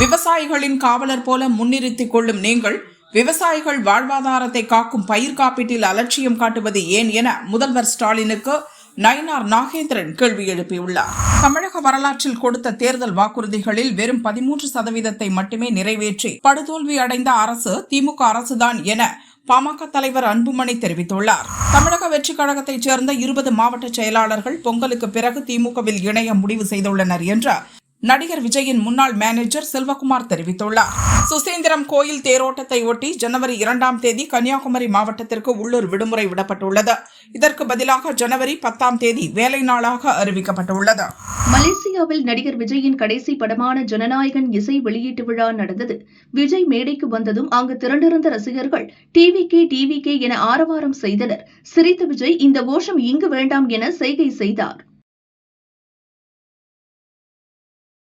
விவசாயிகளின் காவலர் போல முன்னிறுத்திக் கொள்ளும் நீங்கள் விவசாயிகள் வாழ்வாதாரத்தை காக்கும் பயிர் காப்பீட்டில் அலட்சியம் காட்டுவது ஏன் என முதல்வர் ஸ்டாலினுக்கு நயினார் நாகேந்திரன் கேள்வி எழுப்பியுள்ளார். தமிழக வரலாற்றில் கொடுத்த தேர்தல் வாக்குறுதிகளில் வெறும் 13% மட்டுமே நிறைவேற்றி படுதோல்வி அடைந்த அரசு திமுக அரசுதான் என பாமக தலைவர் அன்புமணி தெரிவித்துள்ளார். தமிழக வெற்றிக் கழகத்தைச் சேர்ந்த 20 மாவட்ட செயலாளர்கள் பொங்கலுக்கு பிறகு திமுகவில் இணைய முடிவு செய்துள்ளனர் என்று நடிகர் விஜயின் முன்னாள் மேனேஜர் செல்வகுமார் தெரிவித்துள்ளார். சுசீந்திரம் கோயில் தேரோட்டத்தை ஒட்டி ஜனவரி 2ஆம் தேதி கன்னியாகுமரி மாவட்டத்திற்கு உள்ளூர் விடுமுறை விடப்பட்டுள்ளது. இதற்கு பதிலாக ஜனவரி 10ஆம் தேதி வேலை நாளாக அறிவிக்கப்பட்டுள்ளது. மலேசியாவில் நடிகர் விஜயின் கடைசி படமான ஜனநாயகன் இசை வெளியீட்டு விழா நடந்தது. விஜய் மேடைக்கு வந்ததும் அங்கு திரண்டிருந்த ரசிகர்கள் டிவிகே என ஆரவாரம் செய்தனர். சிரித்த விஜய் இந்த கோஷம் இங்கு வேண்டாம் என செய்கை செய்தார்.